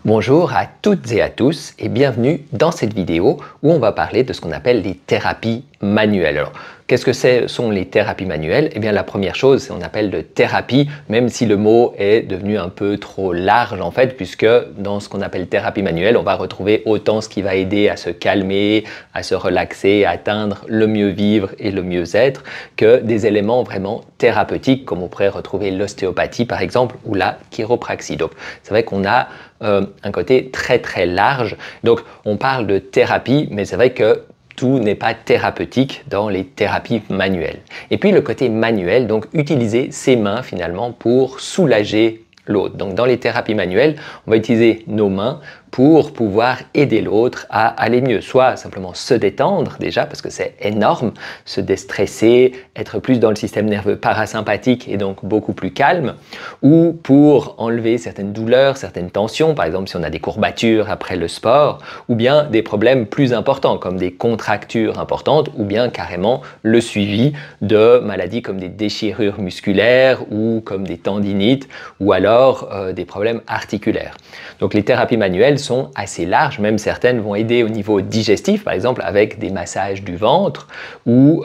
Bonjour à toutes et à tous et bienvenue dans cette vidéo où on va parler de ce qu'on appelle les thérapies manuelles. Alors, qu'est-ce que sont les thérapies manuelles? Eh bien, la première chose, c'est qu'on appelle de thérapie, même si le mot est devenu un peu trop large en fait, puisque dans ce qu'on appelle thérapie manuelle, on va retrouver autant ce qui va aider à se calmer, à se relaxer, à atteindre le mieux vivre et le mieux-être, que des éléments vraiment thérapeutiques, comme on pourrait retrouver l'ostéopathie par exemple, ou la chiropraxie. Donc, c'est vrai qu'on a un côté très large. Donc, on parle de thérapie, mais c'est vrai que tout n'est pas thérapeutique dans les thérapies manuelles. Et puis le côté manuel, donc utiliser ses mains finalement pour soulager l'autre. Donc dans les thérapies manuelles, on va utiliser nos mains pour pouvoir aider l'autre à aller mieux, soit simplement se détendre déjà parce que c'est énorme, se déstresser, être plus dans le système nerveux parasympathique et donc beaucoup plus calme, ou pour enlever certaines douleurs, certaines tensions, par exemple si on a des courbatures après le sport, ou bien des problèmes plus importants comme des contractures importantes, ou bien carrément le suivi de maladies comme des déchirures musculaires ou comme des tendinites, ou alors des problèmes articulaires. Donc les thérapies manuelles sont assez larges, même certaines vont aider au niveau digestif, par exemple avec des massages du ventre, ou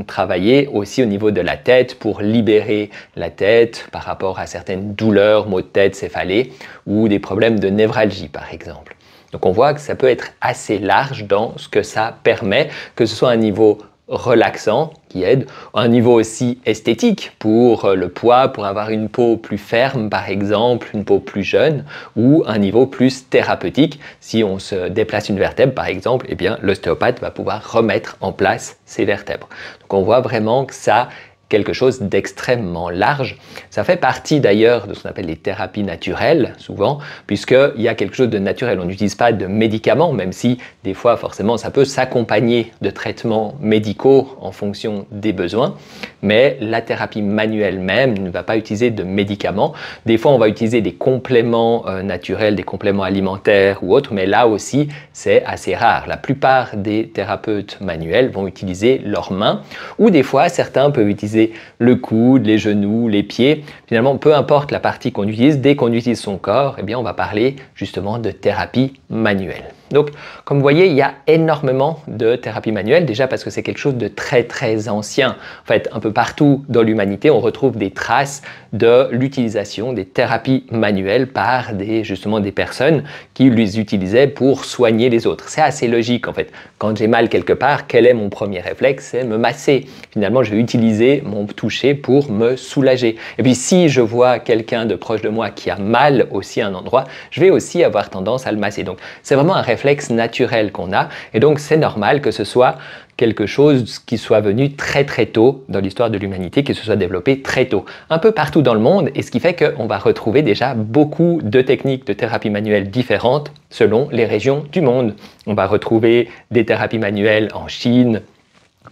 travailler aussi au niveau de la tête pour libérer la tête par rapport à certaines douleurs, maux de tête, céphalées, ou des problèmes de névralgie par exemple. Donc on voit que ça peut être assez large dans ce que ça permet, que ce soit un niveau relaxant qui aide, un niveau aussi esthétique pour le poids, pour avoir une peau plus ferme par exemple, une peau plus jeune, ou un niveau plus thérapeutique. Si on se déplace une vertèbre par exemple, eh bien l'ostéopathe va pouvoir remettre en place ces vertèbres. Donc on voit vraiment que ça quelque chose d'extrêmement large. Ça fait partie d'ailleurs de ce qu'on appelle les thérapies naturelles, souvent, puisqu'il y a quelque chose de naturel. On n'utilise pas de médicaments, même si des fois, forcément, ça peut s'accompagner de traitements médicaux en fonction des besoins, mais la thérapie manuelle même ne va pas utiliser de médicaments. Des fois, on va utiliser des compléments naturels, des compléments alimentaires ou autres, mais là aussi, c'est assez rare. La plupart des thérapeutes manuels vont utiliser leurs mains, ou des fois, certains peuvent utiliser le coude, les genoux, les pieds. Finalement, peu importe la partie qu'on utilise, dès qu'on utilise son corps, eh bien, on va parler justement de thérapie manuelle. Donc, comme vous voyez, il y a énormément de thérapies manuelles, déjà parce que c'est quelque chose de très ancien. En fait, un peu partout dans l'humanité, on retrouve des traces de l'utilisation des thérapies manuelles par justement des personnes qui les utilisaient pour soigner les autres. C'est assez logique en fait. Quand j'ai mal quelque part, quel est mon premier réflexe? C'est me masser. Finalement, je vais utiliser mon toucher pour me soulager. Et puis, si je vois quelqu'un de proche de moi qui a mal aussi à un endroit, je vais aussi avoir tendance à le masser. Donc, c'est vraiment un réflexe naturel qu'on a et donc c'est normal que ce soit quelque chose qui soit venu très tôt dans l'histoire de l'humanité, qui se soit développé très tôt, un peu partout dans le monde, et ce qui fait qu'on va retrouver déjà beaucoup de techniques de thérapie manuelle différentes selon les régions du monde. On va retrouver des thérapies manuelles en Chine,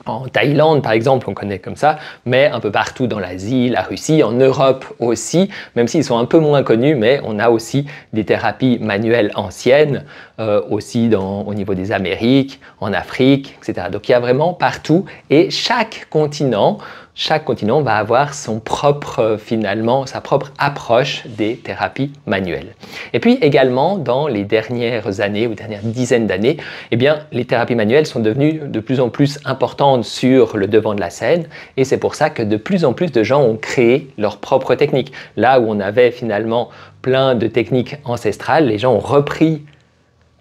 en Thaïlande, par exemple, on connaît comme ça, mais un peu partout dans l'Asie, la Russie, en Europe aussi, même s'ils sont un peu moins connus, mais on a aussi des thérapies manuelles anciennes, aussi au niveau des Amériques, en Afrique, etc. Donc il y a vraiment partout, et chaque continent va avoir sa propre approche des thérapies manuelles. Et puis également, dans les dernières années ou dernières dizaines d'années, eh bien, les thérapies manuelles sont devenues de plus en plus importantes sur le devant de la scène, et c'est pour ça que de plus en plus de gens ont créé leurs propres techniques. Là où on avait finalement plein de techniques ancestrales, les gens ont repris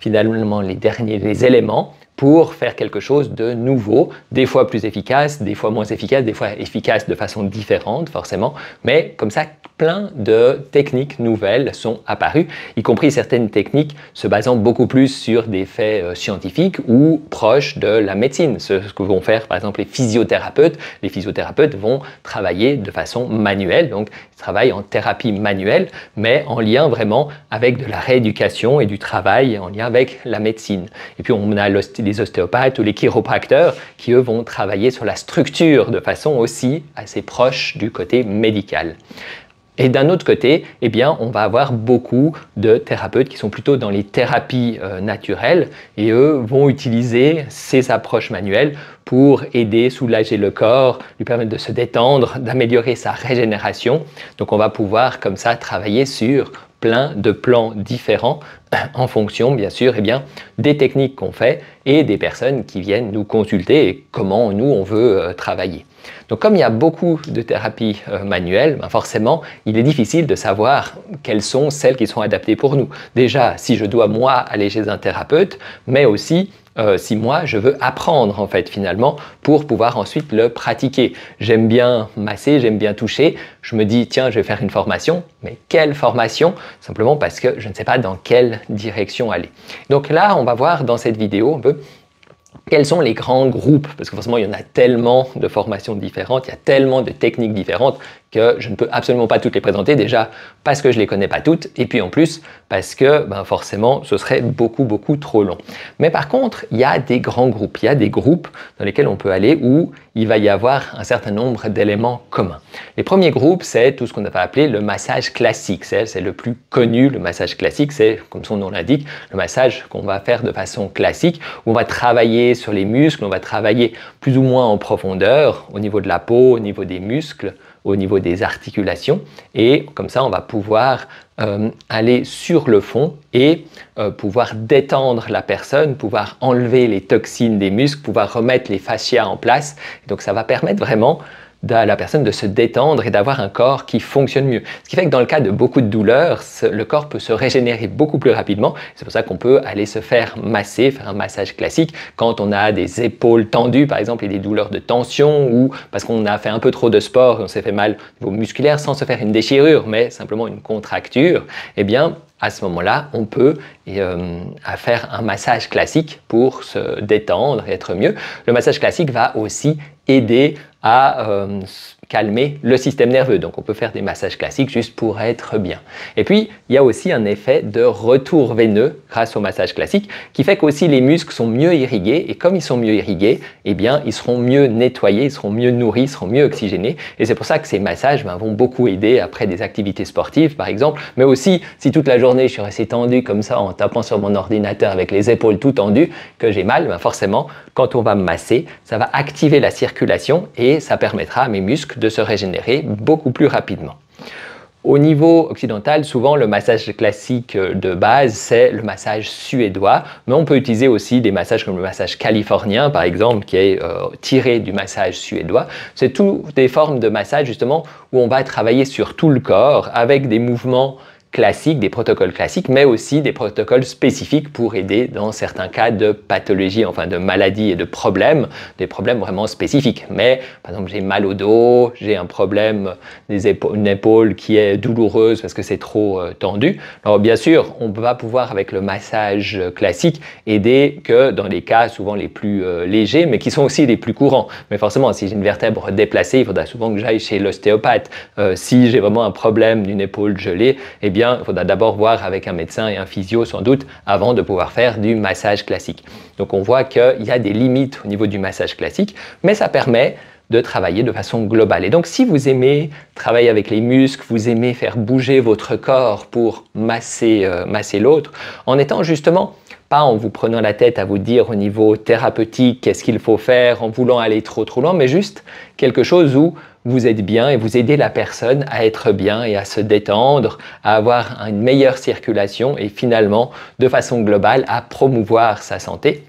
finalement les éléments pour faire quelque chose de nouveau, des fois plus efficace, des fois moins efficace, des fois efficace de façon différente forcément, mais comme ça, plein de techniques nouvelles sont apparues, y compris certaines techniques se basant beaucoup plus sur des faits scientifiques ou proches de la médecine. Ce que vont faire par exemple les physiothérapeutes. Les physiothérapeutes vont travailler de façon manuelle, donc ils travaillent en thérapie manuelle, mais en lien vraiment avec de la rééducation et du travail en lien avec la médecine. Et puis on a les ostéopathes ou les chiropracteurs qui eux vont travailler sur la structure de façon aussi assez proche du côté médical. Et d'un autre côté, eh bien, on va avoir beaucoup de thérapeutes qui sont plutôt dans les thérapies naturelles et eux vont utiliser ces approches manuelles pour aider, soulager le corps, lui permettre de se détendre, d'améliorer sa régénération. Donc on va pouvoir comme ça travailler sur plein de plans différents en fonction, bien sûr, des techniques qu'on fait et des personnes qui viennent nous consulter et comment nous, on veut travailler. Donc, comme il y a beaucoup de thérapies manuelles, forcément, il est difficile de savoir quelles sont celles qui sont adaptées pour nous. Déjà, si je dois, moi, aller chez un thérapeute, mais aussi si moi, je veux apprendre, en fait, finalement, pour pouvoir ensuite le pratiquer. J'aime bien masser, j'aime bien toucher. Je me dis, tiens, je vais faire une formation. Mais quelle formation? Simplement parce que je ne sais pas dans quelle direction aller. Donc là, on va voir dans cette vidéo un peu quels sont les grands groupes, parce que forcément il y en a tellement de formations différentes, il y a tellement de techniques différentes que je ne peux absolument pas toutes les présenter, déjà parce que je ne les connais pas toutes, et puis en plus parce que forcément ce serait beaucoup trop long. Mais par contre, il y a des grands groupes, il y a des groupes dans lesquels on peut aller où il va y avoir un certain nombre d'éléments communs. Les premiers groupes, c'est tout ce qu'on va appeler le massage classique, c'est le plus connu, le massage classique, c'est comme son nom l'indique, le massage qu'on va faire de façon classique, où on va travailler sur les muscles, on va travailler plus ou moins en profondeur au niveau de la peau, au niveau des muscles, au niveau des articulations, et comme ça on va pouvoir aller sur le fond et pouvoir détendre la personne, pouvoir enlever les toxines des muscles, pouvoir remettre les fascias en place. Donc ça va permettre vraiment à la personne de se détendre et d'avoir un corps qui fonctionne mieux. Ce qui fait que dans le cas de beaucoup de douleurs, le corps peut se régénérer beaucoup plus rapidement. C'est pour ça qu'on peut aller se faire masser, faire un massage classique quand on a des épaules tendues par exemple et des douleurs de tension ou parce qu'on a fait un peu trop de sport et on s'est fait mal au niveau musculaire sans se faire une déchirure mais simplement une contracture. Eh bien, à ce moment-là, on peut faire un massage classique pour se détendre et être mieux. Le massage classique va aussi aider à calmer le système nerveux. Donc on peut faire des massages classiques juste pour être bien. Et puis il y a aussi un effet de retour veineux grâce au massage classique qui fait qu'aussi les muscles sont mieux irrigués et comme ils sont mieux irrigués, eh bien ils seront mieux nettoyés, ils seront mieux nourris, ils seront mieux oxygénés et c'est pour ça que ces massages vont beaucoup aider après des activités sportives par exemple, mais aussi si toute la journée je suis resté tendu comme ça en tapant sur mon ordinateur avec les épaules tout tendues que j'ai mal, forcément quand on va me masser, ça va activer la circulation et ça permettra à mes muscles de se régénérer beaucoup plus rapidement. Au niveau occidental, souvent le massage classique de base, c'est le massage suédois, mais on peut utiliser aussi des massages comme le massage californien, par exemple, qui est tiré du massage suédois. C'est toutes des formes de massage, justement, où on va travailler sur tout le corps avec des mouvements classiques, des protocoles classiques, mais aussi des protocoles spécifiques pour aider dans certains cas de pathologie, enfin de maladies et de problèmes, des problèmes vraiment spécifiques. Mais par exemple, j'ai mal au dos, j'ai un problème une épaule qui est douloureuse parce que c'est trop tendu. Alors bien sûr, on va pouvoir avec le massage classique aider que dans les cas souvent les plus légers, mais qui sont aussi les plus courants. Mais forcément, si j'ai une vertèbre déplacée, il faudra souvent que j'aille chez l'ostéopathe. Si j'ai vraiment un problème d'une épaule gelée, eh bien, il faudra d'abord voir avec un médecin et un physio sans doute avant de pouvoir faire du massage classique. Donc on voit qu'il y a des limites au niveau du massage classique, mais ça permet de travailler de façon globale. Et donc si vous aimez travailler avec les muscles, vous aimez faire bouger votre corps pour masser l'autre, en étant justement pas en vous prenant la tête à vous dire au niveau thérapeutique qu'est-ce qu'il faut faire, en voulant aller trop loin, mais juste quelque chose où vous êtes bien et vous aidez la personne à être bien et à se détendre, à avoir une meilleure circulation et finalement, de façon globale, à promouvoir sa santé.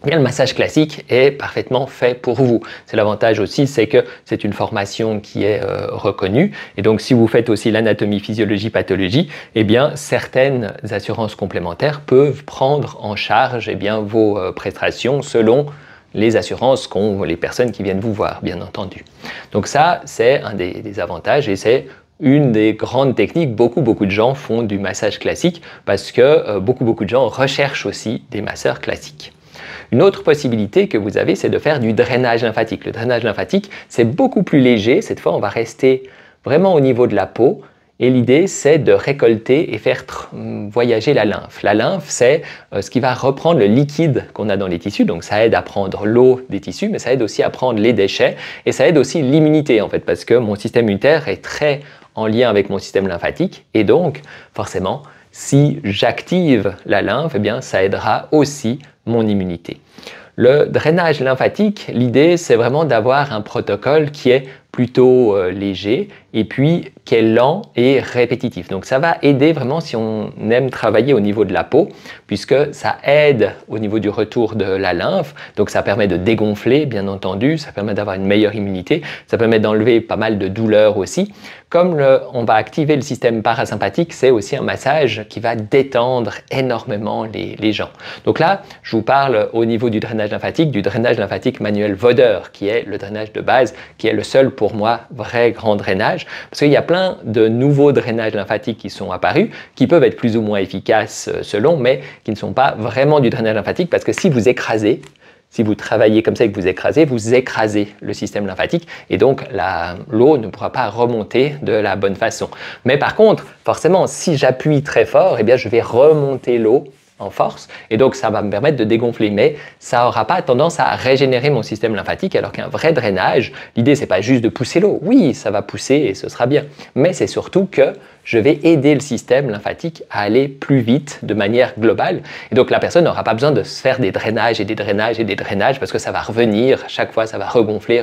Bien, le massage classique est parfaitement fait pour vous. C'est l'avantage aussi, c'est que c'est une formation qui est reconnue. Et donc, si vous faites aussi l'anatomie, physiologie, pathologie, eh bien, certaines assurances complémentaires peuvent prendre en charge vos prestations selon les assurances qu'ont les personnes qui viennent vous voir, bien entendu. Donc ça, c'est un des avantages et c'est une des grandes techniques. Beaucoup de gens font du massage classique parce que beaucoup de gens recherchent aussi des masseurs classiques. Une autre possibilité que vous avez, c'est de faire du drainage lymphatique. Le drainage lymphatique, c'est beaucoup plus léger. Cette fois, on va rester vraiment au niveau de la peau. Et l'idée, c'est de récolter et faire voyager la lymphe. La lymphe, c'est ce qui va reprendre le liquide qu'on a dans les tissus. Donc, ça aide à prendre l'eau des tissus, mais ça aide aussi à prendre les déchets. Et ça aide aussi l'immunité, en fait, parce que mon système immunitaire est très en lien avec mon système lymphatique. Et donc, forcément, si j'active la lymphe, eh bien, ça aidera aussi mon immunité. Le drainage lymphatique, l'idée, c'est vraiment d'avoir un protocole qui est plutôt léger et puis qui est lent et répétitif. Donc ça va aider vraiment si on aime travailler au niveau de la peau, puisque ça aide au niveau du retour de la lymphe, donc ça permet de dégonfler bien entendu, ça permet d'avoir une meilleure immunité, ça permet d'enlever pas mal de douleurs aussi. Comme on va activer le système parasympathique, c'est aussi un massage qui va détendre énormément les gens. Donc là, je vous parle au niveau du drainage lymphatique manuel Voder, qui est le drainage de base, qui est le seul pour moi vrai grand drainage, parce qu'il y a plein de nouveaux drainages lymphatiques qui sont apparus, qui peuvent être plus ou moins efficaces selon, mais qui ne sont pas vraiment du drainage lymphatique, parce que si vous écrasez, si vous travaillez comme ça et que vous écrasez le système lymphatique et donc l'eau ne pourra pas remonter de la bonne façon. Mais par contre, forcément, si j'appuie très fort, eh bien, je vais remonter l'eau en force et donc ça va me permettre de dégonfler, mais ça n'aura pas tendance à régénérer mon système lymphatique, alors qu'un vrai drainage, l'idée c'est pas juste de pousser l'eau, oui ça va pousser et ce sera bien, mais c'est surtout que je vais aider le système lymphatique à aller plus vite de manière globale et donc la personne n'aura pas besoin de se faire des drainages et des drainages et des drainages parce que ça va revenir, chaque fois ça va regonfler.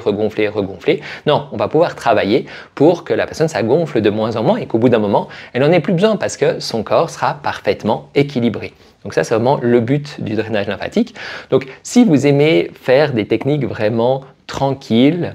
Non, on va pouvoir travailler pour que la personne ça gonfle de moins en moins et qu'au bout d'un moment elle n'en ait plus besoin parce que son corps sera parfaitement équilibré. Donc ça, c'est vraiment le but du drainage lymphatique. Donc si vous aimez faire des techniques vraiment tranquilles,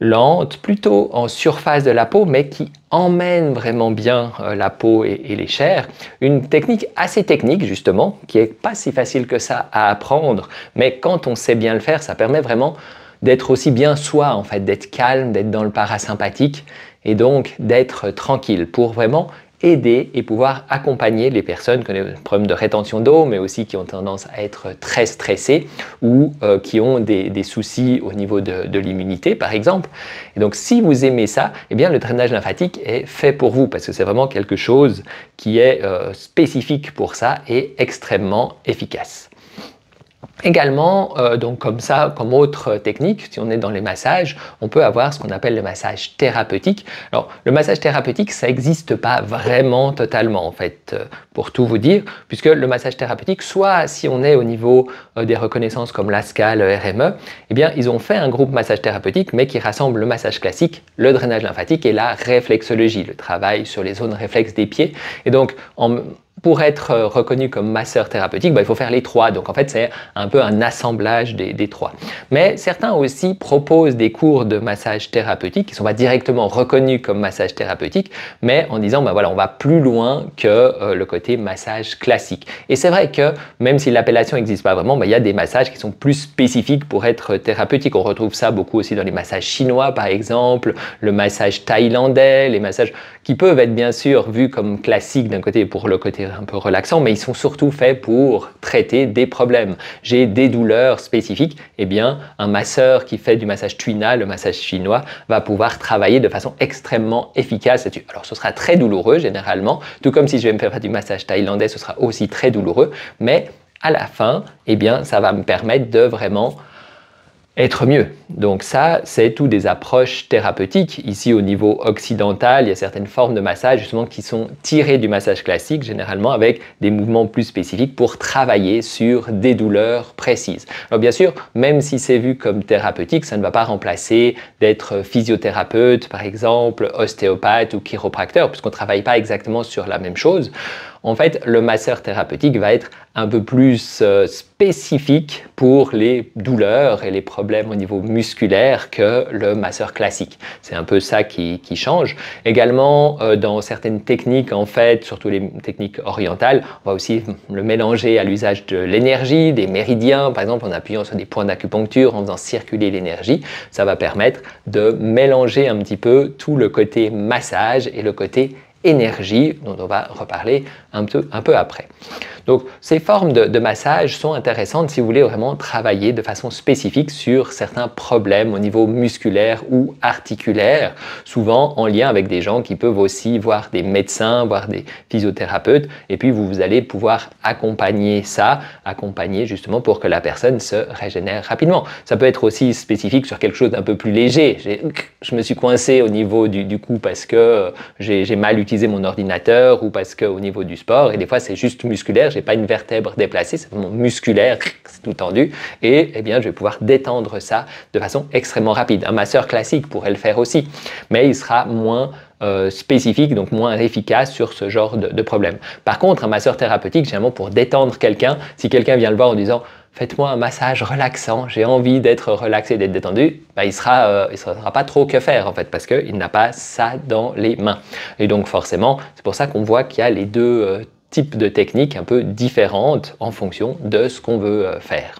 lentes, plutôt en surface de la peau, mais qui emmènent vraiment bien la peau et les chairs, une technique assez technique justement, qui n'est pas si facile que ça à apprendre, mais quand on sait bien le faire, ça permet vraiment d'être aussi bien soi, en fait, d'être calme, d'être dans le parasympathique et donc d'être tranquille pour vraiment aider et pouvoir accompagner les personnes qui ont des problèmes de rétention d'eau, mais aussi qui ont tendance à être très stressées ou qui ont des soucis au niveau de l'immunité, par exemple. Et donc, si vous aimez ça, eh bien, le drainage lymphatique est fait pour vous parce que c'est vraiment quelque chose qui est spécifique pour ça et extrêmement efficace. Également, donc comme ça, comme autre technique, si on est dans les massages, on peut avoir ce qu'on appelle le massage thérapeutique. Alors, le massage thérapeutique, ça n'existe pas vraiment totalement, en fait, pour tout vous dire, puisque le massage thérapeutique, soit si on est au niveau des reconnaissances comme l'ASCA, le RME, eh bien, ils ont fait un groupe massage thérapeutique, mais qui rassemble le massage classique, le drainage lymphatique et la réflexologie, le travail sur les zones réflexes des pieds. Et donc, pour être reconnu comme masseur thérapeutique, il faut faire les trois. Donc en fait, c'est un peu un assemblage des trois. Mais certains aussi proposent des cours de massage thérapeutique qui ne sont pas directement reconnus comme massage thérapeutique, mais en disant, voilà, on va plus loin que le côté massage classique. Et c'est vrai que même si l'appellation n'existe pas vraiment, il y a des massages qui sont plus spécifiques pour être thérapeutiques. On retrouve ça beaucoup aussi dans les massages chinois, par exemple, le massage thaïlandais, les massages qui peuvent être bien sûr vus comme classiques d'un côté pour le côté un peu relaxant, mais ils sont surtout faits pour traiter des problèmes. J'ai des douleurs spécifiques, eh bien un masseur qui fait du massage tuina, le massage chinois, va pouvoir travailler de façon extrêmement efficace là-dessus. Alors ce sera très douloureux généralement, tout comme si je vais me faire du massage thaïlandais, ce sera aussi très douloureux, mais à la fin, eh bien ça va me permettre de vraiment être mieux. Donc ça, c'est tout des approches thérapeutiques. Ici, au niveau occidental, il y a certaines formes de massage justement qui sont tirées du massage classique, généralement avec des mouvements plus spécifiques pour travailler sur des douleurs précises. Alors bien sûr, même si c'est vu comme thérapeutique, ça ne va pas remplacer d'être physiothérapeute, par exemple, ostéopathe ou chiropracteur, puisqu'on ne travaille pas exactement sur la même chose. En fait, le masseur thérapeutique va être un peu plus spécifique pour les douleurs et les problèmes au niveau musculaire que le masseur classique. C'est un peu ça qui change. Également, dans certaines techniques, en fait, surtout les techniques orientales, on va aussi le mélanger à l'usage de l'énergie, des méridiens, par exemple en appuyant sur des points d'acupuncture, en faisant circuler l'énergie. Ça va permettre de mélanger un petit peu tout le côté massage et le côté énergie, dont on va reparler un peu après. Donc, ces formes de massage sont intéressantes si vous voulez vraiment travailler de façon spécifique sur certains problèmes au niveau musculaire ou articulaire, souvent en lien avec des gens qui peuvent aussi voir des médecins, voir des physiothérapeutes, et puis vous allez pouvoir accompagner justement pour que la personne se régénère rapidement. Ça peut être aussi spécifique sur quelque chose d'un peu plus léger. Je me suis coincé au niveau du cou parce que j'ai mal utilisé d'utiliser mon ordinateur ou parce qu'au niveau du sport, et des fois c'est juste musculaire, j'ai pas une vertèbre déplacée, c'est vraiment musculaire, c'est tout tendu, et eh bien je vais pouvoir détendre ça de façon extrêmement rapide. Un masseur classique pourrait le faire aussi, mais il sera moins spécifique, donc moins efficace sur ce genre de problème. Par contre, un masseur thérapeutique, généralement pour détendre quelqu'un, si quelqu'un vient le voir en disant faites-moi un massage relaxant, j'ai envie d'être relaxé, d'être détendu, ben, il ne saura pas trop que faire en fait, parce qu'il n'a pas ça dans les mains. Et donc forcément, c'est pour ça qu'on voit qu'il y a les deux types de techniques un peu différentes en fonction de ce qu'on veut faire.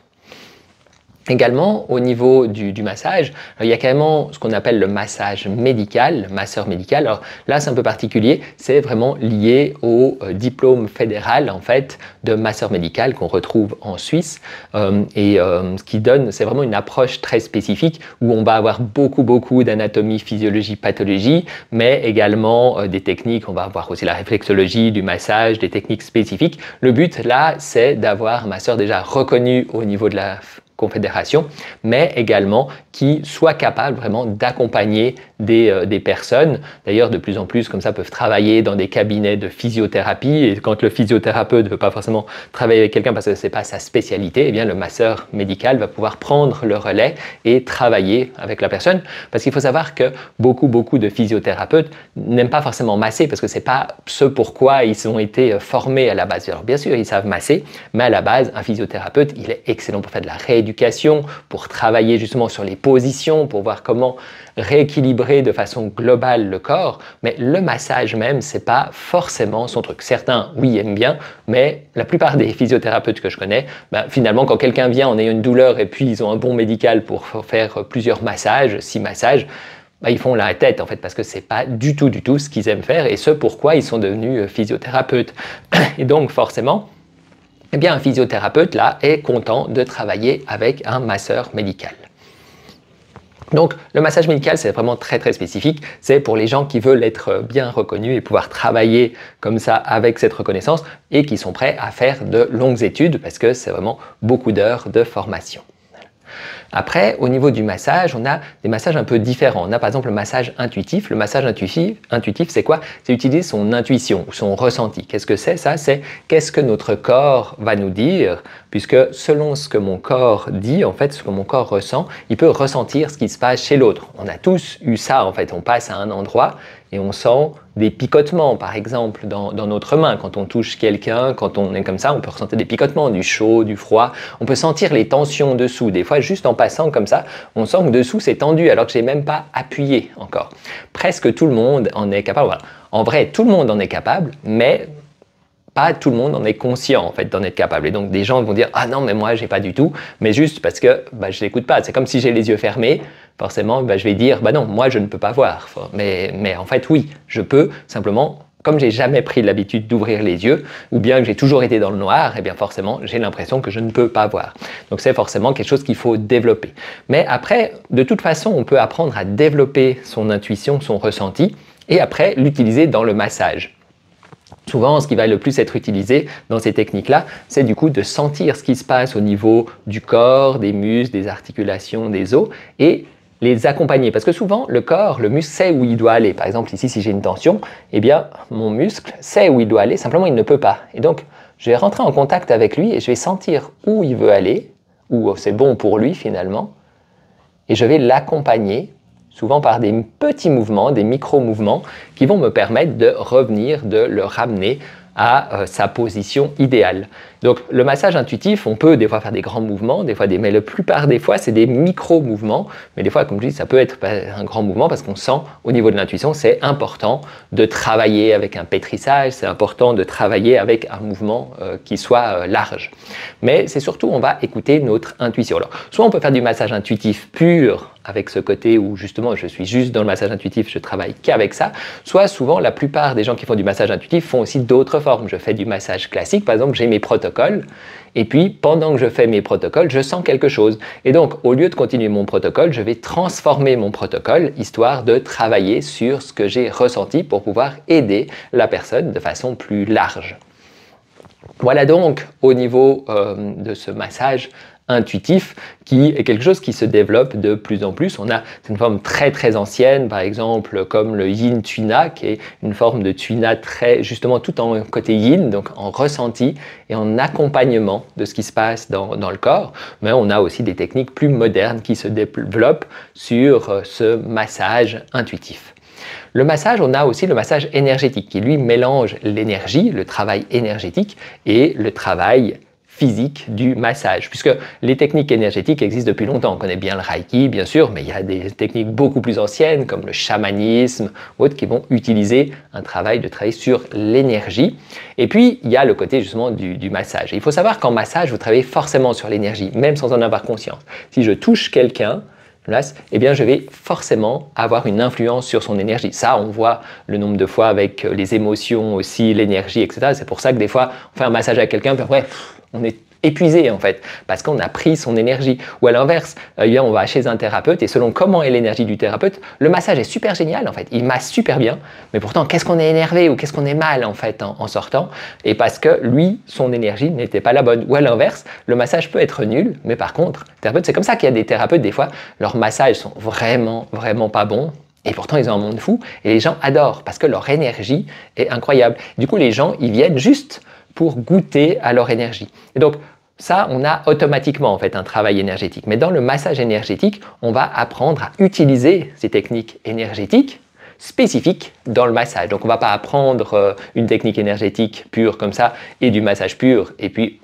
Également, au niveau du massage, il y a carrément ce qu'on appelle le massage médical, le masseur médical. Alors là, c'est un peu particulier, c'est vraiment lié au diplôme fédéral en fait de masseur médical qu'on retrouve en Suisse ce qui donne, c'est vraiment une approche très spécifique où on va avoir beaucoup d'anatomie, physiologie, pathologie, mais également des techniques, on va avoir aussi la réflexologie, du massage, des techniques spécifiques. Le but là, c'est d'avoir un masseur déjà reconnu au niveau de la confédération, mais également qui soit capable vraiment d'accompagner des personnes. D'ailleurs, de plus en plus, comme ça, peuvent travailler dans des cabinets de physiothérapie. Et quand le physiothérapeute ne veut pas forcément travailler avec quelqu'un parce que ce n'est pas sa spécialité, eh bien, le masseur médical va pouvoir prendre le relais et travailler avec la personne. Parce qu'il faut savoir que beaucoup de physiothérapeutes n'aiment pas forcément masser parce que ce n'est pas ce pourquoi ils ont été formés à la base. Alors, bien sûr, ils savent masser, mais à la base, un physiothérapeute, il est excellent pour faire de la rééducation, pour travailler justement sur les positions, pour voir comment rééquilibrer de façon globale le corps, mais le massage même, c'est pas forcément son truc. Certains, oui, aiment bien, mais la plupart des physiothérapeutes que je connais, finalement, quand quelqu'un vient en ayant une douleur et puis ils ont un bon médical pour faire plusieurs massages, 6 massages, ils font la tête en fait parce que c'est pas du tout ce qu'ils aiment faire et ce pourquoi ils sont devenus physiothérapeutes. Et donc forcément, eh bien, un physiothérapeute, là, est content de travailler avec un masseur médical. Donc, le massage médical, c'est vraiment très spécifique. C'est pour les gens qui veulent être bien reconnus et pouvoir travailler comme ça avec cette reconnaissance et qui sont prêts à faire de longues études parce que c'est vraiment beaucoup d'heures de formation. Après, au niveau du massage, on a des massages un peu différents. On a par exemple le massage intuitif. Le massage intuitif, c'est quoi? C'est utiliser son intuition ou son ressenti. Qu'est-ce que c'est ça? C'est qu'est-ce que notre corps va nous dire, puisque selon ce que mon corps dit, en fait, ce que mon corps ressent, il peut ressentir ce qui se passe chez l'autre. On a tous eu ça, en fait. On passe à un endroit et on sent des picotements, par exemple, dans notre main. Quand on touche quelqu'un, quand on est comme ça, on peut ressentir des picotements, du chaud, du froid. On peut sentir les tensions dessous. Des fois, juste en passant comme ça, on sent que dessous, c'est tendu, alors que je n'ai même pas appuyé encore. Presque tout le monde en est capable. Voilà. En vrai, tout le monde en est capable, mais pas tout le monde en est conscient en fait d'en être capable. Et donc des gens vont dire « Ah non, mais moi, j'ai pas du tout », mais juste parce que je l'écoute pas. C'est comme si j'ai les yeux fermés, forcément, je vais dire « Bah non, moi, je ne peux pas voir ». Mais en fait, oui, je peux, simplement, comme j'ai jamais pris l'habitude d'ouvrir les yeux, ou bien que j'ai toujours été dans le noir, et bien forcément, j'ai l'impression que je ne peux pas voir. Donc c'est forcément quelque chose qu'il faut développer. Mais après, de toute façon, on peut apprendre à développer son intuition, son ressenti, et après l'utiliser dans le massage. Souvent, ce qui va le plus être utilisé dans ces techniques-là, c'est du coup de sentir ce qui se passe au niveau du corps, des muscles, des articulations, des os, et les accompagner. Parce que souvent, le corps, le muscle sait où il doit aller. Par exemple, ici, si j'ai une tension, eh bien, mon muscle sait où il doit aller, simplement, il ne peut pas. Et donc, je vais rentrer en contact avec lui et je vais sentir où il veut aller, où c'est bon pour lui finalement, et je vais l'accompagner souvent par des petits mouvements, des micro-mouvements qui vont me permettre de revenir, de le ramener à sa position idéale. Donc le massage intuitif, on peut des fois faire des grands mouvements, mais la plupart des fois c'est des micro-mouvements, mais des fois comme je dis ça peut être un grand mouvement parce qu'on sent au niveau de l'intuition c'est important de travailler avec un pétrissage, c'est important de travailler avec un mouvement qui soit large. Mais c'est surtout on va écouter notre intuition. Alors soit on peut faire du massage intuitif pur avec ce côté où justement je suis juste dans le massage intuitif, je travaille qu'avec ça, soit souvent la plupart des gens qui font du massage intuitif font aussi d'autres formes. Je fais du massage classique, par exemple j'ai mes protocoles, et puis pendant que je fais mes protocoles, je sens quelque chose. Et donc au lieu de continuer mon protocole, je vais transformer mon protocole, histoire de travailler sur ce que j'ai ressenti pour pouvoir aider la personne de façon plus large. Voilà donc au niveau de ce massage intuitif qui est quelque chose qui se développe de plus en plus. C'est une forme très très ancienne, par exemple comme le yin tuina, qui est une forme de tuina très justement tout en côté yin, donc en ressenti et en accompagnement de ce qui se passe dans le corps. Mais on a aussi des techniques plus modernes qui se développent sur ce massage intuitif. Le massage, on a aussi le massage énergétique qui lui mélange l'énergie, le travail énergétique et le travail physique du massage, puisque les techniques énergétiques existent depuis longtemps. On connaît bien le Reiki, bien sûr, mais il y a des techniques beaucoup plus anciennes, comme le chamanisme, ou autres, qui vont utiliser un travail sur l'énergie. Et puis, il y a le côté justement du massage. Et il faut savoir qu'en massage, vous travaillez forcément sur l'énergie, même sans en avoir conscience. Si je touche quelqu'un, eh bien, je vais forcément avoir une influence sur son énergie. Ça, on voit le nombre de fois avec les émotions aussi, l'énergie, etc. C'est pour ça que des fois, on fait un massage à quelqu'un, puis après, on est épuisé en fait, parce qu'on a pris son énergie. Ou à l'inverse, on va chez un thérapeute et selon comment est l'énergie du thérapeute, le massage est super génial en fait, il masse super bien, mais pourtant qu'est-ce qu'on est énervé ou qu'est-ce qu'on est mal en fait en sortant, et parce que lui, son énergie n'était pas la bonne. Ou à l'inverse, le massage peut être nul, mais par contre, thérapeute, c'est comme ça qu'il y a des thérapeutes, des fois, leurs massages sont vraiment pas bons. Et pourtant, ils ont un monde fou et les gens adorent parce que leur énergie est incroyable. Du coup, les gens, ils viennent juste pour goûter à leur énergie. Et donc, ça, on a automatiquement en fait un travail énergétique. Mais dans le massage énergétique, on va apprendre à utiliser ces techniques énergétiques spécifiques dans le massage. Donc on ne va pas apprendre une technique énergétique pure comme ça et du massage pur et puis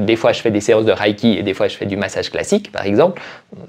des fois je fais des séances de Reiki et des fois je fais du massage classique par exemple,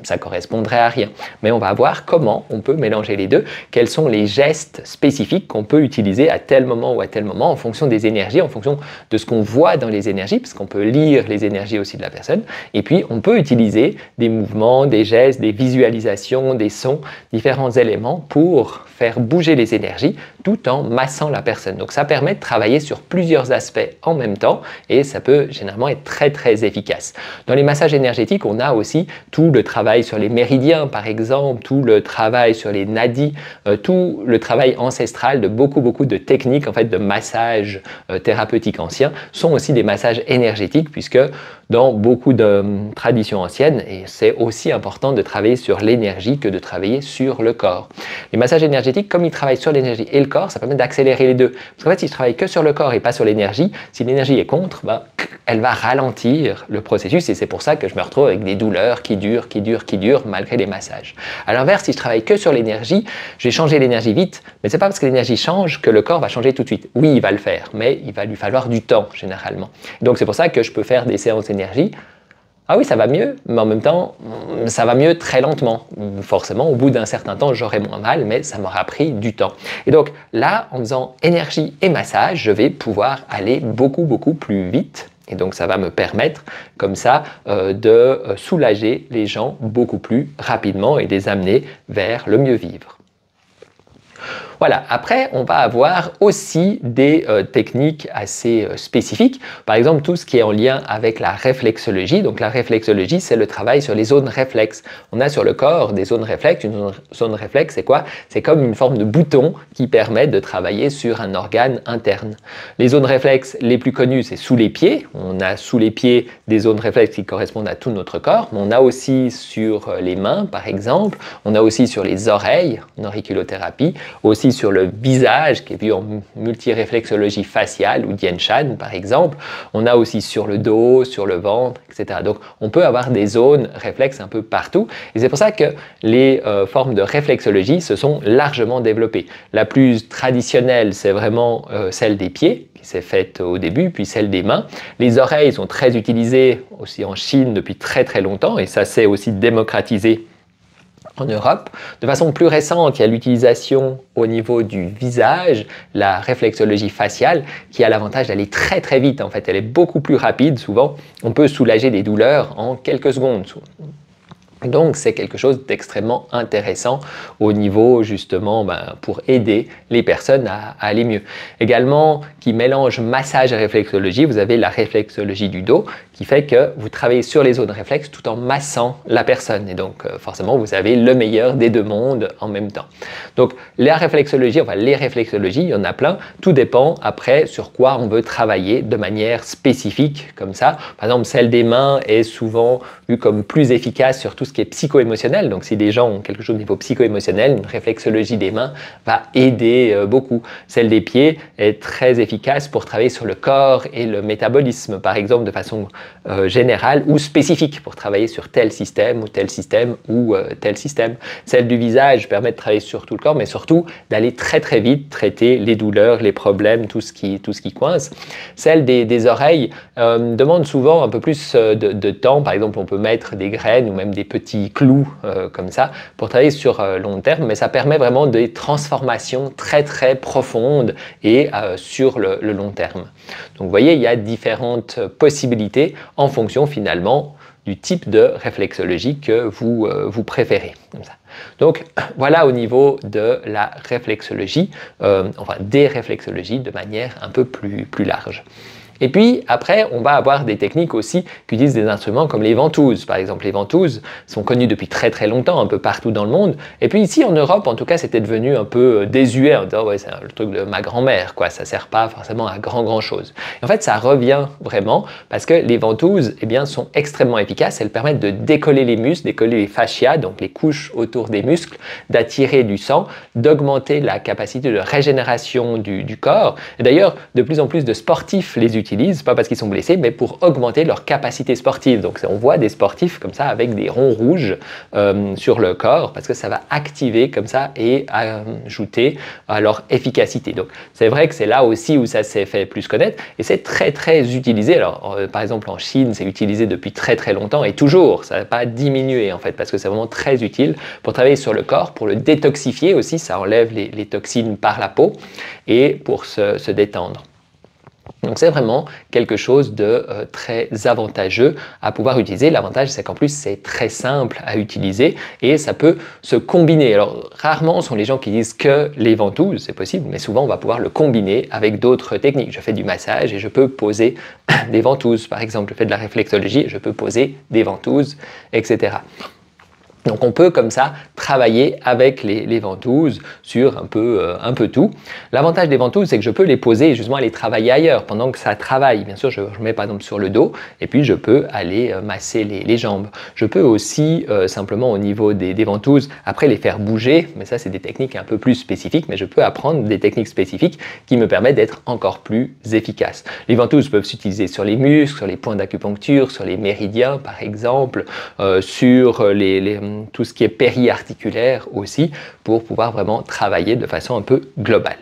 ça correspondrait à rien. Mais on va voir comment on peut mélanger les deux, quels sont les gestes spécifiques qu'on peut utiliser à tel moment ou à tel moment en fonction des énergies, en fonction de ce qu'on voit dans les énergies, parce qu'on peut lire les énergies aussi de la personne, et puis on peut utiliser des mouvements, des gestes, des visualisations, des sons, différents éléments pour faire bouger les énergies tout en massant la personne. Donc ça permet de travailler sur plusieurs aspects en même temps et ça peut généralement être très efficace. Dans les massages énergétiques, on a aussi tout le travail sur les méridiens par exemple, tout le travail sur les nadis, tout le travail ancestral de beaucoup de techniques en fait de massage thérapeutique anciens sont aussi des massages énergétiques puisque dans beaucoup de traditions anciennes, et c'est aussi important de travailler sur l'énergie que de travailler sur le corps. Les massages énergétiques, comme ils travaillent sur l'énergie et le corps, ça permet d'accélérer les deux. Parce qu'en fait, si je travaille que sur le corps et pas sur l'énergie, si l'énergie est contre, elle va ralentir le processus et c'est pour ça que je me retrouve avec des douleurs qui durent malgré les massages. À l'inverse, si je travaille que sur l'énergie, je vais changer l'énergie vite, mais c'est pas parce que l'énergie change que le corps va changer tout de suite. Oui, il va le faire, mais il va lui falloir du temps généralement. Donc c'est pour ça que je peux faire des séances d'énergie. Ah oui, ça va mieux, mais en même temps, ça va mieux très lentement. Forcément, au bout d'un certain temps, j'aurai moins mal, mais ça m'aura pris du temps. Et donc là, en faisant énergie et massage, je vais pouvoir aller beaucoup plus vite. Et donc ça va me permettre, comme ça, de soulager les gens beaucoup plus rapidement et les amener vers le mieux vivre. Voilà, après on va avoir aussi des techniques assez spécifiques, par exemple tout ce qui est en lien avec la réflexologie. Donc la réflexologie, c'est le travail sur les zones réflexes. On a sur le corps des zones réflexes. Une zone réflexe, c'est quoi? C'est comme une forme de bouton qui permet de travailler sur un organe interne. Les zones réflexes les plus connues, c'est sous les pieds. On a sous les pieds des zones réflexes qui correspondent à tout notre corps, mais on a aussi sur les mains par exemple, on a aussi sur les oreilles, en auriculothérapie, aussi sur le visage qui est vu en multiréflexologie faciale ou Dien Shan par exemple, on a aussi sur le dos, sur le ventre, etc. Donc on peut avoir des zones réflexes un peu partout et c'est pour ça que les formes de réflexologie se sont largement développées. La plus traditionnelle, c'est vraiment celle des pieds qui s'est faite au début, puis celle des mains. Les oreilles sont très utilisées aussi en Chine depuis très longtemps et ça s'est aussi démocratisé en Europe. De façon plus récente, il y a l'utilisation au niveau du visage, la réflexologie faciale, qui a l'avantage d'aller très vite. En fait, elle est beaucoup plus rapide. Souvent, on peut soulager des douleurs en quelques secondes. Donc, c'est quelque chose d'extrêmement intéressant au niveau, justement, pour aider les personnes à aller mieux. Également, qui mélange massage et réflexologie, vous avez la réflexologie du dos qui fait que vous travaillez sur les zones réflexes tout en massant la personne. Et donc, forcément, vous avez le meilleur des deux mondes en même temps. Donc, la réflexologie, enfin les réflexologies, il y en a plein. Tout dépend après sur quoi on veut travailler de manière spécifique, comme ça. Par exemple, celle des mains est souvent vue comme plus efficace sur tout ce qui est psycho-émotionnel. Donc, si des gens ont quelque chose au niveau psycho-émotionnel, une réflexologie des mains va aider beaucoup. Celle des pieds est très efficace pour travailler sur le corps et le métabolisme, par exemple, de façon générale ou spécifique pour travailler sur tel système ou tel système ou tel système. Celle du visage permet de travailler sur tout le corps, mais surtout d'aller très très vite traiter les douleurs, les problèmes, tout ce qui coince. Celle des oreilles demande souvent un peu plus de temps. Par exemple, on peut mettre des graines ou même des petits clous comme ça pour travailler sur long terme, mais ça permet vraiment des transformations très très profondes et sur le long terme. Donc vous voyez, il y a différentes possibilités en fonction finalement du type de réflexologie que vous préférez. Comme ça. Donc voilà au niveau de la réflexologie, enfin des réflexologies de manière un peu plus large. Et puis après, on va avoir des techniques aussi qui utilisent des instruments comme les ventouses. Par exemple, les ventouses sont connues depuis très très longtemps, un peu partout dans le monde. Et puis ici en Europe, en tout cas, c'était devenu un peu désuet en disant ouais, c'est le truc de ma grand-mère, quoi. Ça sert pas forcément à grand chose. Et en fait, ça revient vraiment parce que les ventouses, eh bien, sont extrêmement efficaces. Elles permettent de décoller les muscles, décoller les fascias, donc les couches autour des muscles, d'attirer du sang, d'augmenter la capacité de régénération du corps. Et d'ailleurs, de plus en plus de sportifs les utilisent, pas parce qu'ils sont blessés, mais pour augmenter leur capacité sportive. Donc on voit des sportifs comme ça avec des ronds rouges sur le corps parce que ça va activer comme ça et ajouter à leur efficacité. Donc c'est vrai que c'est là aussi où ça s'est fait plus connaître et c'est très très utilisé. Alors par exemple en Chine, c'est utilisé depuis très très longtemps et toujours, ça n'a pas diminué en fait parce que c'est vraiment très utile pour travailler sur le corps, pour le détoxifier aussi, ça enlève les toxines par la peau et pour se détendre. Donc c'est vraiment quelque chose de très avantageux à pouvoir utiliser. L'avantage c'est qu'en plus c'est très simple à utiliser et ça peut se combiner. Alors rarement sont les gens qui disent que les ventouses, c'est possible, mais souvent on va pouvoir le combiner avec d'autres techniques. Je fais du massage et je peux poser des ventouses. Par exemple, je fais de la réflexologie et je peux poser des ventouses, etc. Donc on peut comme ça travailler avec les ventouses sur un peu tout. L'avantage des ventouses, c'est que je peux les poser et justement aller travailler ailleurs pendant que ça travaille. Bien sûr, je mets par exemple sur le dos et puis je peux aller masser les jambes. Je peux aussi simplement au niveau des ventouses, après les faire bouger, mais ça c'est des techniques un peu plus spécifiques, mais je peux apprendre des techniques spécifiques qui me permettent d'être encore plus efficace. Les ventouses peuvent s'utiliser sur les muscles, sur les points d'acupuncture, sur les méridiens par exemple, sur tout ce qui est périarticulaire aussi, pour pouvoir vraiment travailler de façon un peu globale.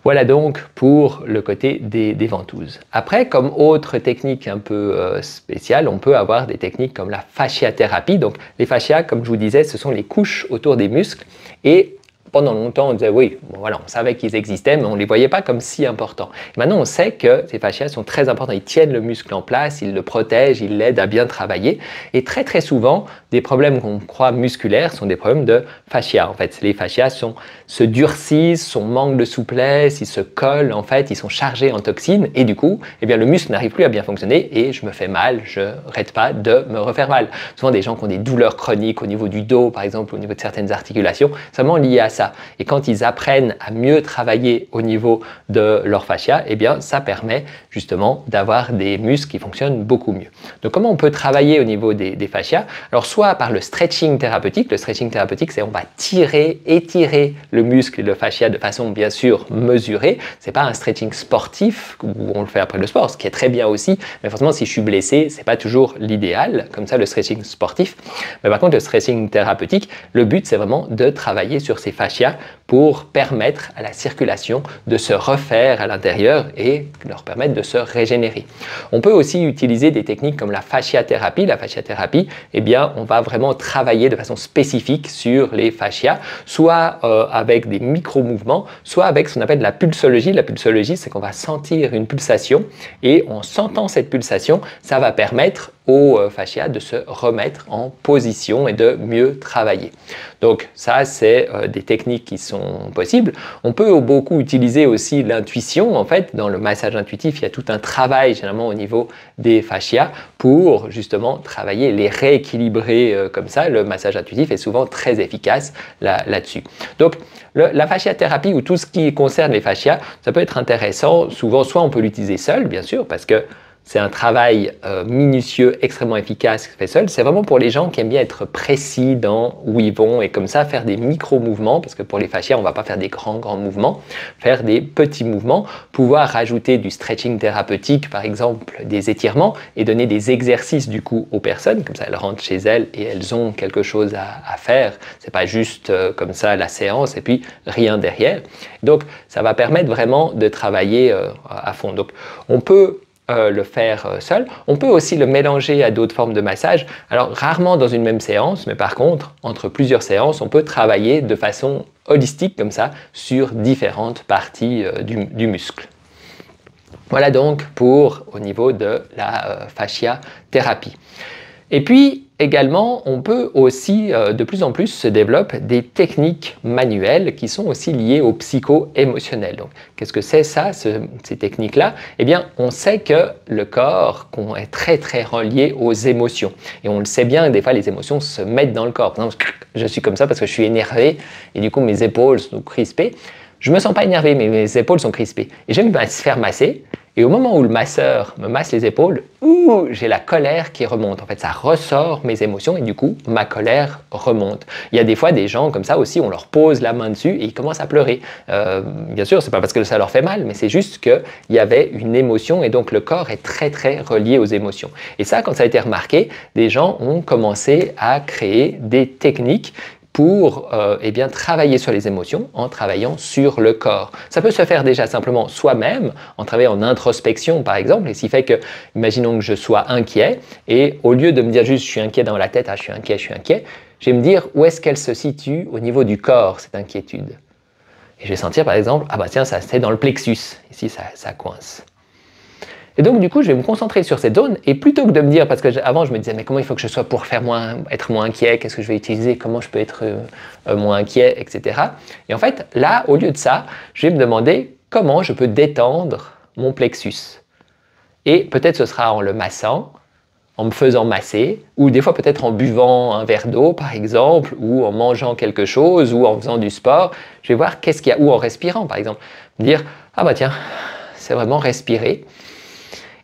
Voilà donc pour le côté des ventouses. Après, comme autre technique un peu spéciale, on peut avoir des techniques comme la fasciathérapie. Donc les fascias, comme je vous disais, ce sont les couches autour des muscles et pendant longtemps, on disait oui, bon, voilà, on savait qu'ils existaient, mais on ne les voyait pas comme si importants. Et maintenant, on sait que ces fascias sont très importants. Ils tiennent le muscle en place, ils le protègent, ils l'aident à bien travailler. Et très très souvent, des problèmes qu'on croit musculaires sont des problèmes de fascia. En fait, les fascias se durcissent, manquent de souplesse, ils se collent, en fait, ils sont chargés en toxines. Et du coup, eh bien, le muscle n'arrive plus à bien fonctionner et je me fais mal, je n'arrête pas de me refaire mal. Souvent, des gens qui ont des douleurs chroniques au niveau du dos, par exemple, au niveau de certaines articulations, c'est vraiment lié à ça. Et quand ils apprennent à mieux travailler au niveau de leur fascia, eh bien, ça permet justement d'avoir des muscles qui fonctionnent beaucoup mieux. Donc, comment on peut travailler au niveau des fascias? Alors, soit par le stretching thérapeutique. Le stretching thérapeutique, c'est on va étirer le muscle et le fascia de façon bien sûr mesurée. C'est pas un stretching sportif où on le fait après le sport, ce qui est très bien aussi. Mais forcément, si je suis blessé, c'est pas toujours l'idéal. Comme ça, le stretching sportif. Mais par contre, le stretching thérapeutique, le but, c'est vraiment de travailler sur ces fascias pour permettre à la circulation de se refaire à l'intérieur et leur permettre de se régénérer. On peut aussi utiliser des techniques comme la fasciathérapie. La fasciathérapie, eh bien, on va vraiment travailler de façon spécifique sur les fascias, soit avec des micro-mouvements, soit avec ce qu'on appelle la pulsologie. La pulsologie, c'est qu'on va sentir une pulsation et en sentant cette pulsation, ça va permettre au fascia de se remettre en position et de mieux travailler. Donc ça, c'est des techniques qui sont possibles. On peut beaucoup utiliser aussi l'intuition. En fait, dans le massage intuitif, il y a tout un travail généralement au niveau des fascias pour justement travailler, les rééquilibrer comme ça. Le massage intuitif est souvent très efficace là-dessus. Donc, la fasciathérapie ou tout ce qui concerne les fascias, ça peut être intéressant. Souvent, soit on peut l'utiliser seul, bien sûr, parce que c'est un travail minutieux, extrêmement efficace fait seul. C'est vraiment pour les gens qui aiment bien être précis dans où ils vont et comme ça faire des micro-mouvements, parce que pour les fascias, on ne va pas faire des grands mouvements, faire des petits mouvements, pouvoir rajouter du stretching thérapeutique, par exemple des étirements, et donner des exercices du coup aux personnes, comme ça elles rentrent chez elles et elles ont quelque chose à faire. C'est pas juste comme ça la séance et puis rien derrière. Donc ça va permettre vraiment de travailler à fond. Donc on peut le faire seul. On peut aussi le mélanger à d'autres formes de massage. Alors rarement dans une même séance, mais par contre, entre plusieurs séances, on peut travailler de façon holistique comme ça sur différentes parties du muscle. Voilà donc pour au niveau de la fasciathérapie. Et puis également, on peut aussi, de plus en plus, se développer des techniques manuelles qui sont aussi liées au psycho-émotionnel. Donc, qu'est-ce que c'est ça, ces techniques-là? Eh bien, on sait que le corps est très relié aux émotions. Et on le sait bien, des fois, les émotions se mettent dans le corps. Par exemple, je suis comme ça parce que je suis énervé et du coup, mes épaules sont crispées. Je ne me sens pas énervé, mais mes épaules sont crispées. Et j'aime me faire masser. Et au moment où le masseur me masse les épaules, j'ai la colère qui remonte. En fait, ça ressort mes émotions et du coup, ma colère remonte. Il y a des fois des gens comme ça aussi, on leur pose la main dessus et ils commencent à pleurer. Bien sûr, c'est pas parce que ça leur fait mal, mais c'est juste qu'il y avait une émotion et donc le corps est très relié aux émotions. Et ça, quand ça a été remarqué, des gens ont commencé à créer des techniques pour eh bien, travailler sur les émotions en travaillant sur le corps. Ça peut se faire déjà simplement soi-même, en travaillant en introspection par exemple, et ce qui fait que, imaginons que je sois inquiet, et au lieu de me dire juste je suis inquiet dans la tête, ah je suis inquiet, je vais me dire où est-ce qu'elle se situe au niveau du corps, cette inquiétude. Et je vais sentir par exemple, ah bah tiens, ça c'est dans le plexus, ici ça coince. Et donc, du coup, je vais me concentrer sur cette zone et plutôt que de me dire, parce que avant, je me disais, mais comment il faut que je sois pour être moins inquiet, qu'est-ce que je vais utiliser, comment je peux être moins inquiet, etc. Et en fait, là, au lieu de ça, je vais me demander comment je peux détendre mon plexus. Et peut-être ce sera en le massant, en me faisant masser, ou des fois peut-être en buvant un verre d'eau, par exemple, ou en mangeant quelque chose, ou en faisant du sport. Je vais voir qu'est-ce qu'il y a, ou en respirant, par exemple. Me dire, ah bah tiens, c'est vraiment respirer.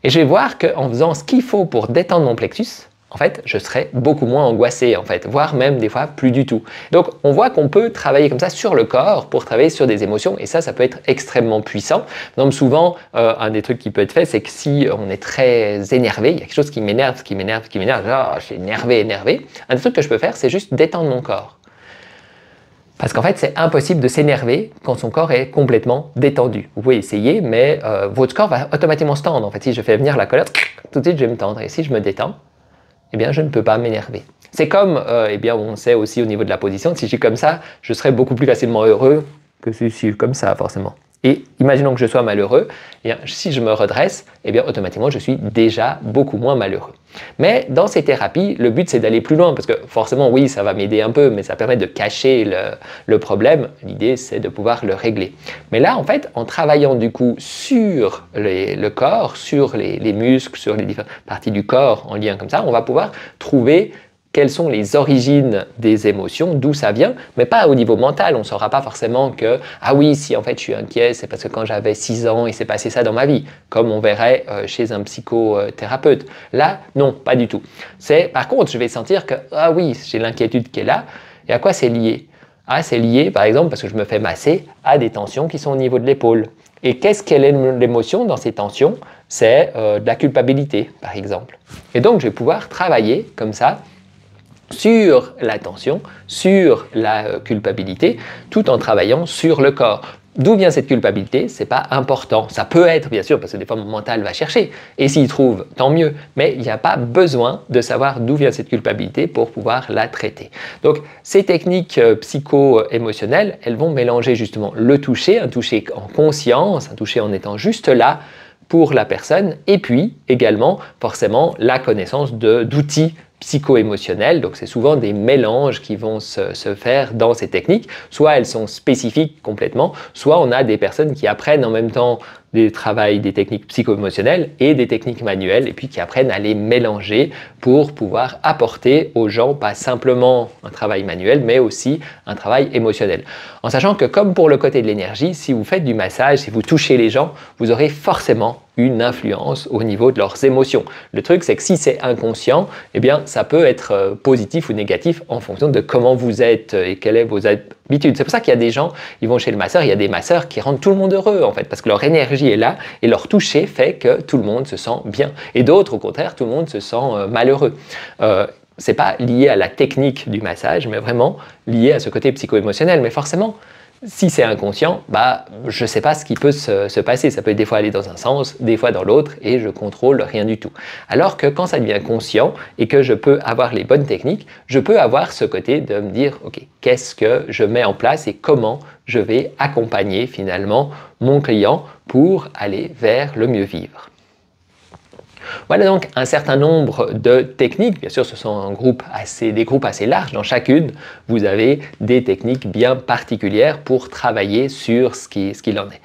Et je vais voir qu'en faisant ce qu'il faut pour détendre mon plexus, en fait, je serai beaucoup moins angoissé, en fait, voire même des fois plus du tout. Donc, on voit qu'on peut travailler comme ça sur le corps pour travailler sur des émotions, et ça peut être extrêmement puissant. Donc, souvent, un des trucs qui peut être fait, c'est que si on est très énervé, il y a quelque chose qui m'énerve, genre, je suis énervé. Un des trucs que je peux faire, c'est juste détendre mon corps. Parce qu'en fait, c'est impossible de s'énerver quand son corps est complètement détendu. Vous pouvez essayer, mais votre corps va automatiquement se tendre. En fait, si je fais venir la colère, tout de suite, je vais me tendre. Et si je me détends, eh bien, je ne peux pas m'énerver. C'est comme, eh bien, on sait aussi au niveau de la position, si je suis comme ça, je serai beaucoup plus facilement heureux que si je suis comme ça, forcément. Et imaginons que je sois malheureux, eh bien, si je me redresse, eh bien, automatiquement, je suis déjà beaucoup moins malheureux. Mais dans ces thérapies, le but, c'est d'aller plus loin, parce que forcément, oui, ça va m'aider un peu, mais ça permet de cacher le problème. L'idée, c'est de pouvoir le régler. Mais là, en fait, en travaillant du coup sur le corps, sur les muscles, sur les différentes parties du corps en lien comme ça, on va pouvoir trouver quelles sont les origines des émotions, d'où ça vient, mais pas au niveau mental. On ne saura pas forcément que « Ah oui, si en fait je suis inquiet, c'est parce que quand j'avais 6 ans, il s'est passé ça dans ma vie », comme on verrait chez un psychothérapeute. Là, non, pas du tout. Par contre, je vais sentir que « Ah oui, j'ai l'inquiétude qui est là », et à quoi c'est lié? Ah, c'est lié, par exemple, parce que je me fais masser, à des tensions qui sont au niveau de l'épaule. Et quelle est l'émotion dans ces tensions? C'est de la culpabilité, par exemple. Et donc, je vais pouvoir travailler comme ça, sur la tension, sur la culpabilité, tout en travaillant sur le corps. D'où vient cette culpabilité? C'est pas important. Ça peut être, bien sûr, parce que des fois mon mental va chercher. Et s'il trouve, tant mieux. Mais il n'y a pas besoin de savoir d'où vient cette culpabilité pour pouvoir la traiter. Donc, ces techniques psycho-émotionnelles, elles vont mélanger justement le toucher, un toucher en conscience, un toucher en étant juste là, pour la personne, et puis également forcément la connaissance d'outils psycho-émotionnels. Donc c'est souvent des mélanges qui vont se faire dans ces techniques. Soit elles sont spécifiques complètement, soit on a des personnes qui apprennent en même temps des techniques psycho-émotionnelles et des techniques manuelles, et puis qui apprennent à les mélanger pour pouvoir apporter aux gens pas simplement un travail manuel, mais aussi un travail émotionnel. En sachant que comme pour le côté de l'énergie, si vous faites du massage, si vous touchez les gens, vous aurez forcément une influence au niveau de leurs émotions. Le truc, c'est que si c'est inconscient, eh bien, ça peut être positif ou négatif en fonction de comment vous êtes et quelles sont vos habitudes. C'est pour ça qu'il y a des gens, ils vont chez le masseur, il y a des masseurs qui rendent tout le monde heureux, en fait, parce que leur énergie est là et leur toucher fait que tout le monde se sent bien. Et d'autres, au contraire, tout le monde se sent malheureux. C'est pas lié à la technique du massage, mais vraiment lié à ce côté psycho-émotionnel. Mais forcément, si c'est inconscient, je ne sais pas ce qui peut se passer. Ça peut des fois aller dans un sens, des fois dans l'autre, et je contrôle rien du tout. Alors que quand ça devient conscient et que je peux avoir les bonnes techniques, je peux avoir ce côté de me dire, ok, qu'est-ce que je mets en place et comment je vais accompagner finalement mon client pour aller vers le mieux vivre. Voilà donc un certain nombre de techniques. Bien sûr, ce sont des groupes assez larges. Dans chacune, vous avez des techniques bien particulières pour travailler sur ce qu'il en est.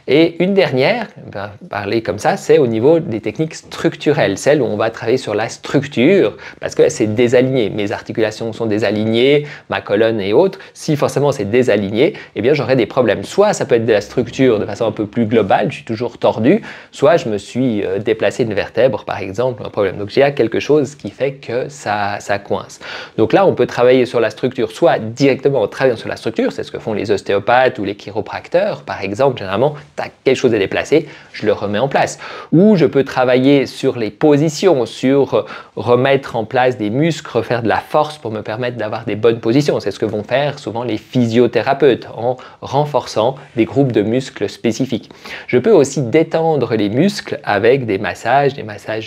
Et une dernière, on va parler comme ça, c'est au niveau des techniques structurelles, celles où on va travailler sur la structure, parce que c'est désaligné. Mes articulations sont désalignées, ma colonne et autres. Si forcément c'est désaligné, eh bien j'aurai des problèmes. Soit ça peut être de la structure de façon un peu plus globale, je suis toujours tordu, soit je me suis déplacé une vertèbre, par exemple, un problème. Donc j'ai quelque chose qui fait que ça coince. Donc là, on peut travailler sur la structure, soit directement en travaillant sur la structure, c'est ce que font les ostéopathes ou les chiropracteurs, par exemple, généralement, quelque chose est déplacé, je le remets en place. Ou je peux travailler sur les positions, sur remettre en place des muscles, refaire de la force pour me permettre d'avoir des bonnes positions. C'est ce que vont faire souvent les physiothérapeutes en renforçant des groupes de muscles spécifiques. Je peux aussi détendre les muscles avec des massages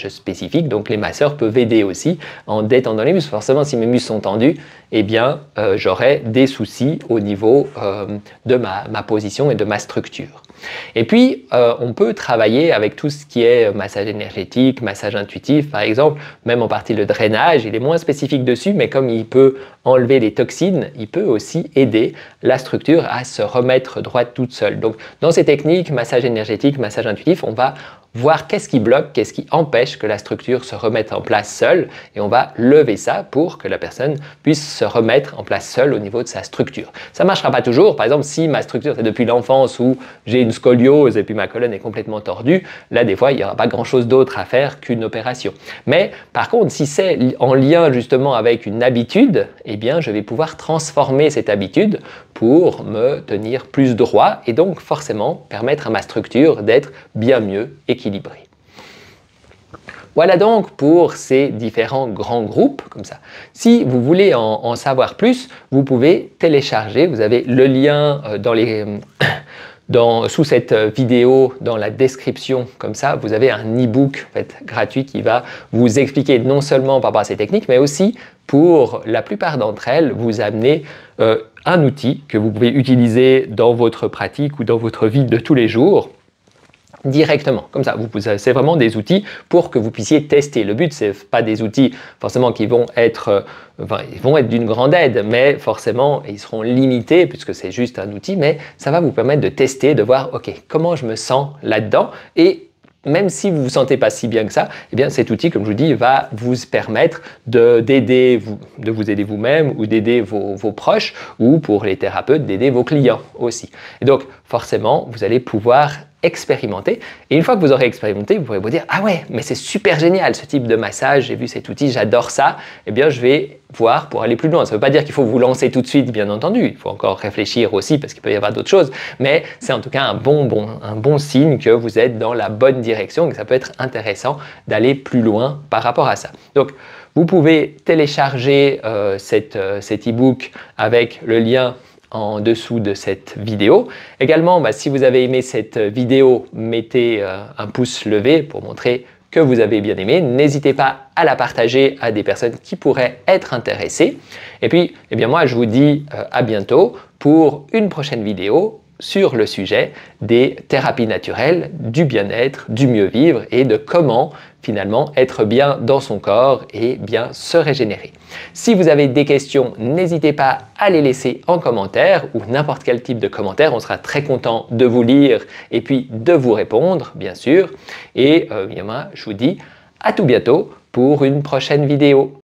spécifiques. Donc les masseurs peuvent aider aussi en détendant les muscles. Forcément, si mes muscles sont tendus, eh bien j'aurai des soucis au niveau de ma position et de ma structure. Et puis, on peut travailler avec tout ce qui est massage énergétique, massage intuitif, par exemple, même en partie le drainage. Il est moins spécifique dessus, mais comme il peut enlever les toxines, il peut aussi aider la structure à se remettre droite toute seule. Donc, dans ces techniques, massage énergétique, massage intuitif, on va voir qu'est-ce qui bloque, qu'est-ce qui empêche que la structure se remette en place seule, et on va lever ça pour que la personne puisse se remettre en place seule au niveau de sa structure. Ça ne marchera pas toujours. Par exemple, si ma structure c'est depuis l'enfance où j'ai une scoliose et puis ma colonne est complètement tordue, là des fois il n'y aura pas grand-chose d'autre à faire qu'une opération. Mais par contre, si c'est en lien justement avec une habitude, eh bien je vais pouvoir transformer cette habitude pour me tenir plus droit et donc forcément permettre à ma structure d'être bien mieux équilibrée. Voilà donc pour ces différents grands groupes comme ça. Si vous voulez en savoir plus, vous pouvez télécharger, vous avez le lien sous cette vidéo, dans la description, comme ça, vous avez un e-book en fait, gratuit qui va vous expliquer non seulement par rapport à ces techniques, mais aussi pour la plupart d'entre elles, vous amener un outil que vous pouvez utiliser dans votre pratique ou dans votre vie de tous les jours directement. Comme ça, c'est vraiment des outils pour que vous puissiez tester. Le but, c'est pas des outils forcément qui vont être d'une grande aide, mais forcément, ils seront limités puisque c'est juste un outil, mais ça va vous permettre de tester, de voir, ok, comment je me sens là-dedans et même si vous ne vous sentez pas si bien que ça, eh bien cet outil, comme je vous dis, va vous permettre de vous aider vous-même ou d'aider vos proches ou pour les thérapeutes, d'aider vos clients aussi. Et donc, forcément, vous allez pouvoir expérimenter. Et une fois que vous aurez expérimenté, vous pourrez vous dire « Ah ouais, mais c'est super génial ce type de massage, j'ai vu cet outil, j'adore ça. » Eh bien, je vais voir pour aller plus loin. Ça ne veut pas dire qu'il faut vous lancer tout de suite, bien entendu. Il faut encore réfléchir aussi parce qu'il peut y avoir d'autres choses. Mais c'est en tout cas un bon signe que vous êtes dans la bonne direction et que ça peut être intéressant d'aller plus loin par rapport à ça. Donc, vous pouvez télécharger cet e-book avec le lien en dessous de cette vidéo. Également, si vous avez aimé cette vidéo, mettez un pouce levé pour montrer que vous avez bien aimé. N'hésitez pas à la partager à des personnes qui pourraient être intéressées. Et puis, eh bien moi, je vous dis à bientôt pour une prochaine vidéo. sur le sujet des thérapies naturelles, du bien-être, du mieux vivre et de comment finalement être bien dans son corps et bien se régénérer. Si vous avez des questions, n'hésitez pas à les laisser en commentaire ou n'importe quel type de commentaire. On sera très content de vous lire et puis de vous répondre, bien sûr. Et je vous dis à tout bientôt pour une prochaine vidéo.